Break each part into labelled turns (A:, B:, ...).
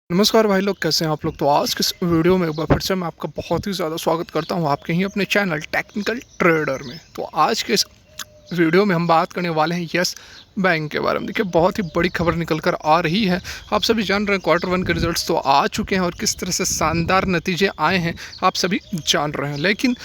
A: नमस्कार भाई लोग, कैसे हैं आप लोग। तो आज के इस वीडियो में एक बार फिर से मैं आपका बहुत ही ज़्यादा स्वागत करता हूं आपके ही अपने चैनल टेक्निकल ट्रेडर में। तो आज के इस वीडियो में हम बात करने वाले हैं यस बैंक के बारे में। देखिए, बहुत ही बड़ी खबर निकल कर आ रही है। आप सभी जान रहे हैं क्वार्टर वन के रिजल्ट्स तो आ चुके हैं और किस तरह से शानदार नतीजे आए हैं आप सभी जान रहे हैं। लेकिन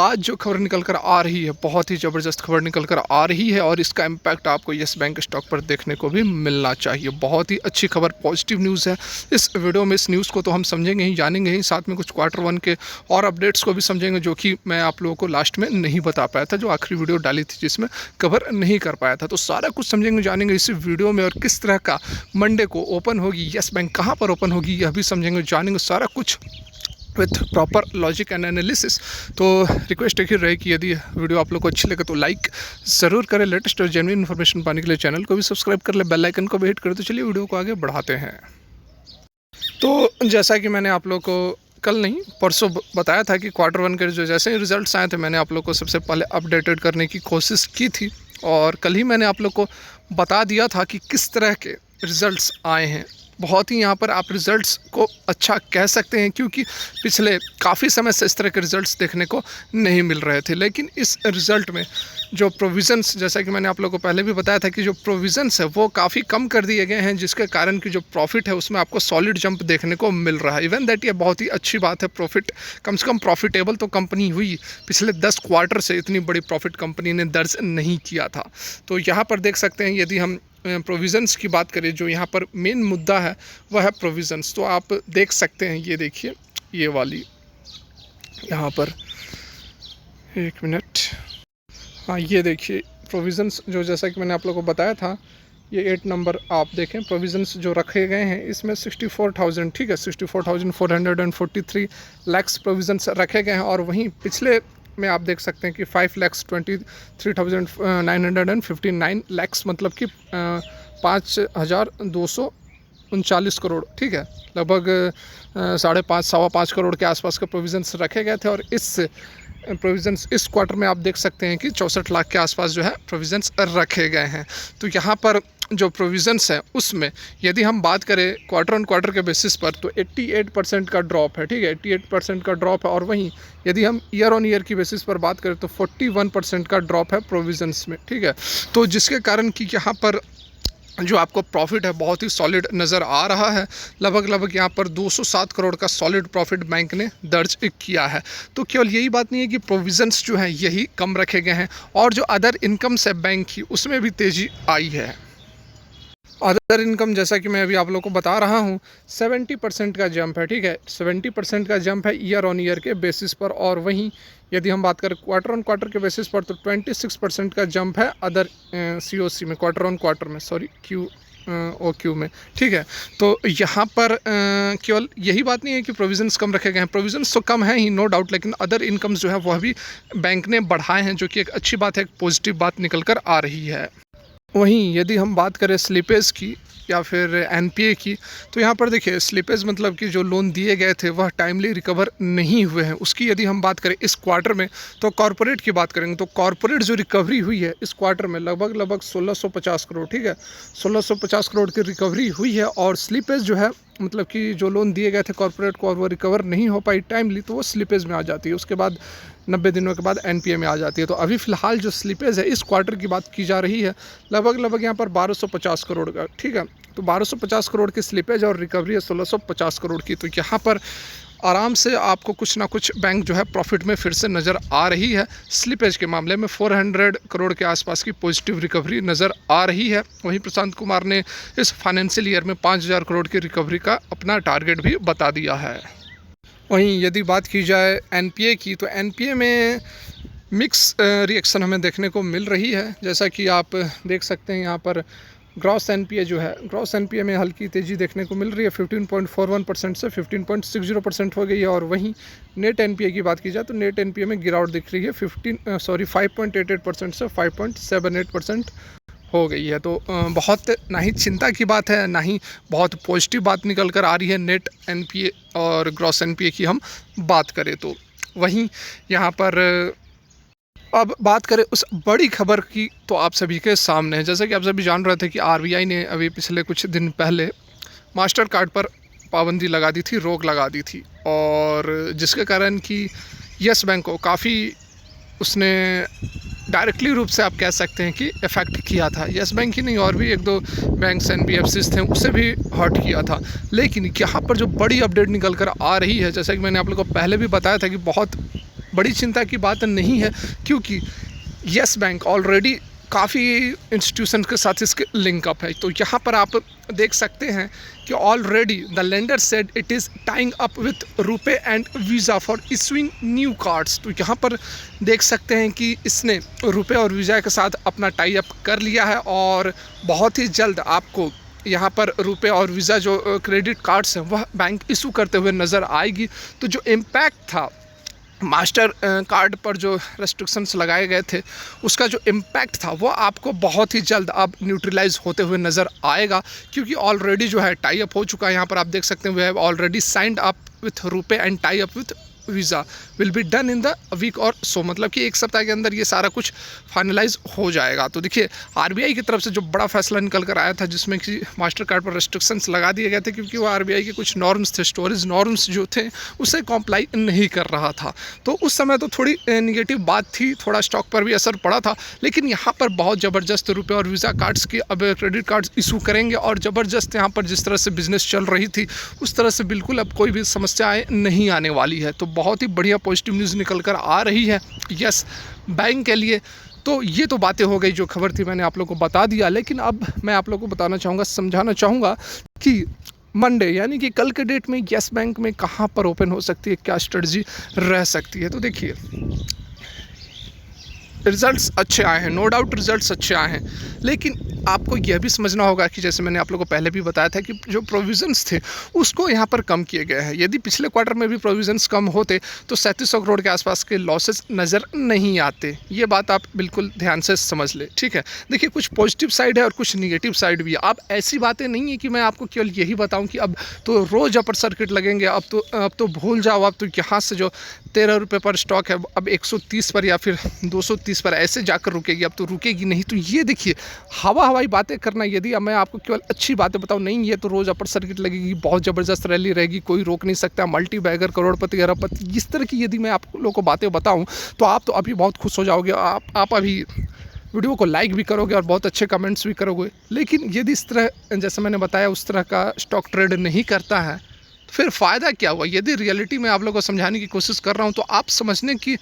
A: आज जो खबर निकल कर आ रही है, बहुत ही ज़बरदस्त खबर निकल कर आ रही है और इसका इम्पैक्ट आपको यस बैंक स्टॉक पर देखने को भी मिलना चाहिए। बहुत ही अच्छी खबर, पॉजिटिव न्यूज़ है। इस वीडियो में इस न्यूज़ को तो हम समझेंगे ही, जानेंगे ही, साथ में कुछ क्वार्टर वन के और अपडेट्स को भी समझेंगे, जो कि मैं आप लोगों को लास्ट में नहीं बता पाया था, जो आखिरी वीडियो डाली थी जिसमें कवर नहीं कर पाया था। तो सारा कुछ समझेंगे, जानेंगे इस वीडियो में। और किस तरह का मंडे को ओपन होगी यस बैंक, कहाँ पर ओपन होगी, यह भी समझेंगे, जानेंगे सारा कुछ with proper logic and analysis. तो रिक्वेस्ट एक ही रहे कि यदि वीडियो आप लोग को अच्छी लगे तो लाइक ज़रूर करें। लेटेस्ट और जेन्युइन इन्फॉर्मेशन पाने के लिए चैनल को भी सब्सक्राइब कर ले, बेल आइकन को भी हिट करें। तो चलिए वीडियो को आगे बढ़ाते हैं। तो जैसा कि मैंने आप लोग को कल नहीं परसों बताया था कि क्वार्टर वन के जो जैसे ही रिजल्ट्स आए थे, मैंने आप लोग को सबसे पहले अपडेटेड करने की कोशिश की थी। और कल ही मैंने आप लोग को बता दिया था कि किस तरह के रिज़ल्ट्स आए हैं। बहुत ही यहाँ पर आप रिज़ल्ट्स को अच्छा कह सकते हैं, क्योंकि पिछले काफ़ी समय से इस तरह के रिज़ल्ट्स देखने को नहीं मिल रहे थे। लेकिन इस रिज़ल्ट में जो प्रोविज़न्स, जैसा कि मैंने आप लोगों को पहले भी बताया था कि जो प्रोविज़न्स है वो काफ़ी कम कर दिए गए हैं, जिसके कारण कि जो प्रॉफिट है उसमें आपको सॉलिड जंप देखने को मिल रहा है। इवन दैट ये बहुत ही अच्छी बात है। प्रॉफिट कम से कम प्रॉफिटेबल तो कंपनी हुई। पिछले 10 क्वार्टर से इतनी बड़ी प्रॉफिट कंपनी ने दर्ज नहीं किया था। तो यहाँ पर देख सकते हैं, यदि हम प्रोविज़न्स की बात करें, जो यहाँ पर मेन मुद्दा है वह है प्रोविज़न्स। तो आप देख सकते हैं, ये देखिए, ये वाली यहाँ पर, एक मिनट, हाँ ये देखिए प्रोविज़न्स, जो जैसा कि मैंने आप लोगों को बताया था, ये 8 नंबर आप देखें, प्रोविज़न्स जो रखे गए हैं इसमें 64,000, ठीक है, 64,443 लैक्स प्रोविज़न्स रखे गए हैं। और वहीं पिछले में आप देख सकते हैं कि 5,23,959 लैक्स, मतलब कि 5,239 करोड़, ठीक है, लगभग 5.5 सवा 5 करोड़ के आसपास के प्रोविज़न्स रखे गए थे। और इस प्रोविज़न्स इस क्वार्टर में आप देख सकते हैं कि 64 लाख के आसपास जो है प्रोविज़न्स रखे गए हैं। तो यहाँ पर जो प्रोविज़न्स है उसमें यदि हम बात करें क्वार्टर ऑन क्वार्टर के बेसिस पर, तो 88% का ड्रॉप है, ठीक है, 88% का ड्रॉप है। और वहीं यदि हम ईयर ऑन ईयर की बेसिस पर बात करें तो 41% का ड्रॉप है प्रोविज़न्स में, ठीक है। तो जिसके कारण कि यहाँ पर जो आपको प्रॉफिट है बहुत ही सॉलिड नज़र आ रहा है। लगभग यहाँ पर 207 करोड़ का सॉलिड प्रॉफिट बैंक ने दर्ज किया है। तो केवल यही बात नहीं है कि प्रोविज़न्स जो हैं यही कम रखे गए हैं, और जो अदर इनकम्स है बैंक की, उसमें भी तेज़ी आई है। अदर इनकम, जैसा कि मैं अभी आप लोगों को बता रहा हूँ, 70% का जंप है, ठीक है, 70% का जंप है ईयर ऑन ईयर के बेसिस पर। और वहीं यदि हम बात करें क्वार्टर ऑन क्वार्टर के बेसिस पर, तो 26% का जंप है अदर COC में, क्वार्टर ऑन क्वार्टर में, सॉरी OQ में, ठीक है। तो यहाँ पर केवल यही बात नहीं है कि प्रोविज़न्स कम रखे गए हैं, प्रोविज़न्स तो कम है ही, नो डाउट, लेकिन अदर इनकम्स जो है वह भी बैंक ने बढ़ाए हैं, जो कि एक अच्छी बात है, एक पॉजिटिव बात निकल कर आ रही है। वहीं यदि हम बात करें स्लिपेज की या फिर NPA की, तो यहाँ पर देखिए, स्लिपेज मतलब कि जो लोन दिए गए थे वह टाइमली रिकवर नहीं हुए हैं, उसकी यदि हम बात करें इस क्वार्टर में, तो कॉरपोरेट की बात करेंगे तो कॉरपोरेट जो रिकवरी हुई है इस क्वार्टर में लगभग 1650 करोड़, ठीक है, 1650 करोड़ की रिकवरी हुई है। और स्लिपेज जो है, मतलब कि जो लोन दिए गए थे कॉरपोरेट को और वो रिकवर नहीं हो पाई टाइमली, तो वो स्लिपेज में आ जाती है। उसके बाद 90 दिनों के बाद NPA में आ जाती है। तो अभी फ़िलहाल जो स्लिपेज है इस क्वार्टर की बात की जा रही है, लगभग यहाँ पर 1250 करोड़ का, ठीक है। तो 1250 करोड़ की स्लिपेज और रिकवरी है 1650 करोड़ की। तो यहाँ पर आराम से आपको कुछ ना कुछ बैंक जो है प्रॉफिट में फिर से नज़र आ रही है। स्लिपेज के मामले में 400 करोड़ के आसपास की पॉजिटिव रिकवरी नज़र आ रही है। वहीं प्रशांत कुमार ने इस फाइनेंशियल ईयर में 5000 करोड़ की रिकवरी का अपना टारगेट भी बता दिया है। वहीं यदि बात की जाए NPA की, तो NPA में मिक्स रिएक्शन हमें देखने को मिल रही है। जैसा कि आप देख सकते हैं, यहाँ पर ग्रॉस NPA जो है, ग्रॉस NPA में हल्की तेज़ी देखने को मिल रही है, 15.41% से 15.60% हो गई है। और वहीं नेट NPA की बात की जाए तो नेट NPA में गिरावट दिख रही है, 5.88% से 5.78% हो गई है। तो बहुत ना ही चिंता की बात है, ना ही बहुत पॉजिटिव बात निकल कर आ रही है। नेट NPA और ग्रॉस NPA की हम बात करें तो वहीं यहाँ पर अब बात करें उस बड़ी खबर की, तो आप सभी के सामने है। जैसा कि आप सभी जान रहे थे कि RBI ने अभी पिछले कुछ दिन पहले मास्टर कार्ड पर पाबंदी लगा दी थी, रोक लगा दी थी, और जिसके कारण कि यस बैंक को काफ़ी उसने डायरेक्टली रूप से आप कह सकते हैं कि इफ़ेक्ट किया था। यस बैंक ही नहीं, और भी 1-2 बैंक्स NBFCs थे, उसे भी हर्ट किया था। लेकिन यहाँ पर जो बड़ी अपडेट निकल कर आ रही है, जैसा कि मैंने आप लोगों को पहले भी बताया था कि बहुत बड़ी चिंता की बात नहीं है, क्योंकि यस बैंक ऑलरेडी काफ़ी इंस्टीट्यूशन के साथ इसके लिंक अप है। तो यहाँ पर आप देख सकते हैं कि already the lender said it is tying up with RuPay and visa for issuing new cards. तो यहाँ पर देख सकते हैं कि इसने रुपे और वीज़ा के साथ अपना टाई अप कर लिया है, और बहुत ही जल्द आपको यहाँ पर रुपे और वीज़ा जो क्रेडिट कार्ड्स हैं वह बैंक इशू करते हुए नज़र आएगी। तो जो इम्पैक्ट था मास्टर कार्ड पर, जो रेस्ट्रिक्शंस लगाए गए थे, उसका जो इम्पैक्ट था वो आपको बहुत ही जल्द अब न्यूट्रलाइज होते हुए नज़र आएगा, क्योंकि ऑलरेडी जो है टाई अप हो चुका है। यहाँ पर आप देख सकते हैं we have already signed up with RuPay and tie up with Visa will be done in the week और सो, मतलब कि 1 सप्ताह के अंदर ये सारा कुछ फाइनलाइज हो जाएगा। तो देखिए RBI की तरफ से जो बड़ा फैसला निकल कर आया था, जिसमें कि मास्टर कार्ड पर रेस्ट्रिक्शंस लगा दिए गए थे, क्योंकि वो RBI के कुछ नॉर्म्स थे, स्टोरेज नॉर्म्स जो थे उसे कॉम्प्लाई नहीं कर रहा था। तो उस समय तो थोड़ी निगेटिव बात थी, थोड़ा स्टॉक पर भी असर पड़ा था। लेकिन यहाँ पर बहुत ज़बरदस्त रुपये और वीज़ा कार्ड्स की अब क्रेडिट कार्ड्स इशू करेंगे, और ज़बरदस्त यहाँ पर जिस तरह से बिजनेस चल रही थी उस तरह से बिल्कुल अब कोई भी समस्याएँ नहीं आने वाली है। तो बहुत ही बढ़िया पॉजिटिव न्यूज़ निकल कर आ रही है यस बैंक के लिए। तो ये तो बातें हो गई, जो खबर थी मैंने आप लोगों को बता दिया। लेकिन अब मैं आप लोगों को बताना चाहूँगा, समझाना चाहूँगा कि मंडे यानी कि कल के डेट में यस बैंक में कहाँ पर ओपन हो सकती है, क्या स्ट्रेटजी रह सकती है। तो देखिए रिज़ल्ट्स अच्छे आए हैं, नो डाउट रिज़ल्ट्स अच्छे आए हैं, लेकिन आपको यह भी समझना होगा कि जैसे मैंने आप लोगों को पहले भी बताया था कि जो प्रोविज़न्स थे उसको यहाँ पर कम किए गए हैं। यदि पिछले क्वार्टर में भी प्रोविज़न्स कम होते तो 3700 करोड़ के आसपास के लॉसेस नज़र नहीं आते। ये बात आप बिल्कुल ध्यान से समझ ले, ठीक है। देखिए कुछ पॉजिटिव साइड है और कुछ निगेटिव साइड भी है। अब ऐसी बातें नहीं है कि मैं आपको केवल यही बताऊँ कि अब तो रोज़ अपर सर्किट लगेंगे, अब तो भूल जाओ, अब तो यहाँ से जो 13 रुपये पर स्टॉक है अब 130 पर या फिर 230 पर ऐसे जाकर रुकेगी, अब तो रुकेगी नहीं। तो ये देखिए हवाई बातें करना, यदि अब मैं आपको केवल अच्छी बातें बताऊं, नहीं ये तो रोज़ अपर सर्किट लगेगी, बहुत ज़बरदस्त रैली रहेगी, कोई रोक नहीं सकता, मल्टी बैगर, करोड़पति, अरबपति, इस तरह की यदि मैं आप लोगों को बातें बताऊं तो आप तो अभी बहुत खुश हो जाओगे। आप अभी वीडियो को लाइक भी करोगे और बहुत अच्छे कमेंट्स भी करोगे। लेकिन यदि इस तरह जैसे मैंने बताया उस तरह का स्टॉक ट्रेड नहीं करता है तो फिर फ़ायदा क्या हुआ। यदि रियलिटी में आप लोगों को समझाने की कोशिश कर रहा हूँ तो आप समझने की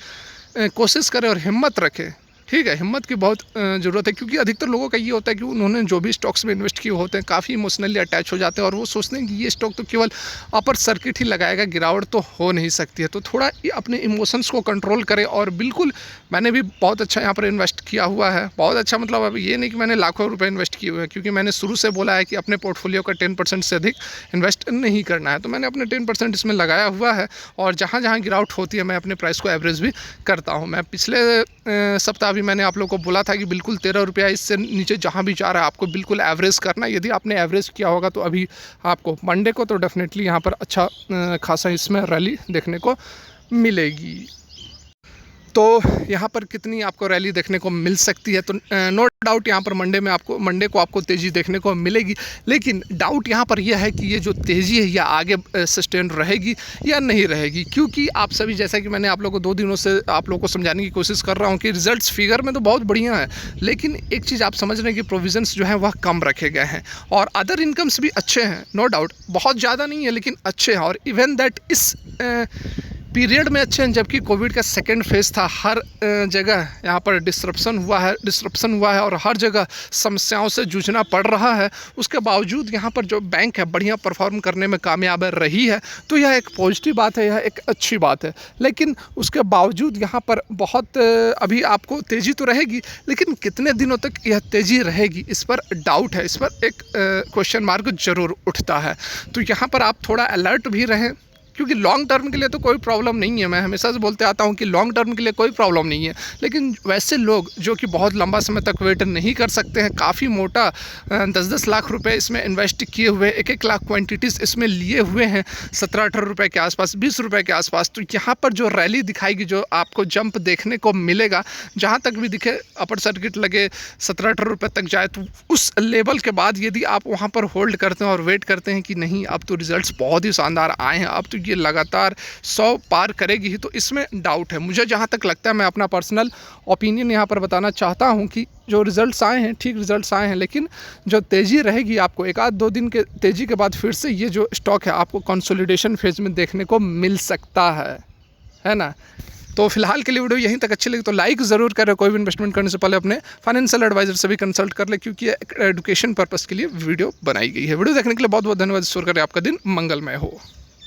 A: कोशिश करें और हिम्मत रखें, ठीक है। हिम्मत की बहुत ज़रूरत है, क्योंकि अधिकतर लोगों का ये होता है कि उन्होंने जो भी स्टॉक्स में इन्वेस्ट किए होते हैं काफ़ी इमोशनली अटैच हो जाते हैं, और वो सोचते हैं कि ये स्टॉक तो केवल अपर सर्किट ही लगाएगा, गिरावट तो हो नहीं सकती है। तो थोड़ा अपने इमोशंस को कंट्रोल करें। और बिल्कुल मैंने भी बहुत अच्छा यहाँ पर इन्वेस्ट किया हुआ है, बहुत अच्छा, मतलब अब ये नहीं कि मैंने लाखों रुपये इन्वेस्ट किए हुए हैं, क्योंकि मैंने शुरू से बोला है कि अपने पोर्टफोलियो का 10% से अधिक इन्वेस्ट नहीं करना है। तो मैंने अपने 10% इसमें लगाया हुआ है, और जहाँ जहाँ गिरावट होती है मैं अपने प्राइस को एवरेज भी करता हूँ। मैं पिछले सप्ताह भी मैंने आप लोगों को बोला था कि बिल्कुल 13 रुपया इससे नीचे जहाँ भी जा रहा है आपको बिल्कुल एवरेज करना। यदि आपने एवरेज किया होगा तो अभी आपको मंडे को तो डेफिनेटली यहाँ पर अच्छा खासा इसमें रैली देखने को मिलेगी। तो यहाँ पर कितनी आपको रैली देखने को मिल सकती है, तो नो डाउट यहाँ पर मंडे को आपको तेज़ी देखने को मिलेगी। लेकिन डाउट यहाँ पर यह है कि ये जो तेज़ी है यह आगे सस्टेन रहेगी या नहीं रहेगी, क्योंकि आप सभी, जैसा कि मैंने आप लोगों को 2 दिनों से आप लोगों को समझाने की कोशिश कर रहा हूँ कि रिजल्ट्स फिगर में तो बहुत बढ़िया है, लेकिन एक चीज़ आप समझ रहे हैं कि प्रोविजंस जो हैं वह कम रखे गए हैं, और अदर इनकम्स भी अच्छे हैं, नो डाउट बहुत ज़्यादा नहीं है लेकिन अच्छे हैं, और इवन दैट इस पीरियड में अच्छे हैं, जबकि कोविड का सेकेंड फेज़ था। हर जगह यहाँ पर डिस्रप्शन हुआ है और हर जगह समस्याओं से जूझना पड़ रहा है। उसके बावजूद यहाँ पर जो बैंक है बढ़िया परफॉर्म करने में कामयाब रही है, तो यह एक पॉजिटिव बात है, यह एक अच्छी बात है। लेकिन उसके बावजूद यहाँ पर बहुत अभी आपको तेज़ी तो रहेगी, लेकिन कितने दिनों तक यह तेज़ी रहेगी इस पर डाउट है, इस पर एक क्वेश्चन मार्क जरूर उठता है। तो यहाँ पर आप थोड़ा अलर्ट भी रहें, क्योंकि लॉन्ग टर्म के लिए तो कोई प्रॉब्लम नहीं है, मैं हमेशा से बोलते आता हूँ कि लॉन्ग टर्म के लिए कोई प्रॉब्लम नहीं है। लेकिन वैसे लोग जो कि बहुत लंबा समय तक वेट नहीं कर सकते हैं, काफ़ी मोटा 10-10 लाख रुपए इसमें इन्वेस्ट किए हुए, 1-1 लाख क्वांटिटीज़ इसमें लिए हुए हैं 17-18 रुपये के आसपास, 20 रुपये के आसपास। तो यहाँ पर जो रैली दिखाएगी, जो आपको जंप देखने को मिलेगा, जहाँ तक भी दिखे अपर सर्किट लगे 17-18 रुपये तक जाए, तो उस लेवल के बाद यदि आप वहाँ पर होल्ड करते हैं और वेट करते हैं कि नहीं अब तो रिजल्ट्स बहुत ही शानदार आए हैं, अब तो ये लगातार 100 पार करेगी ही, तो इसमें डाउट है। मुझे जहाँ तक लगता है, मैं अपना पर्सनल ओपिनियन यहाँ पर बताना चाहता हूँ कि जो रिज़ल्ट्स आए हैं, ठीक रिज़ल्ट्स आए हैं, लेकिन जो तेज़ी रहेगी आपको 1-2 दिन के तेज़ी के बाद फिर से ये जो स्टॉक है आपको कंसोलिडेशन फेज में देखने को मिल सकता है ना। तो फिलहाल के लिए वीडियो यहीं तक अच्छी लगी तो लाइक ज़रूर करें। कोई भी इन्वेस्टमेंट करने से पहले अपने फाइनेंशियल एडवाइजर से भी कंसल्ट कर ले, क्योंकि ये एजुकेशन पर्पस के लिए वीडियो बनाई गई है। वीडियो देखने के लिए बहुत बहुत धन्यवाद। ईश्वर करे आपका दिन मंगलमय हो।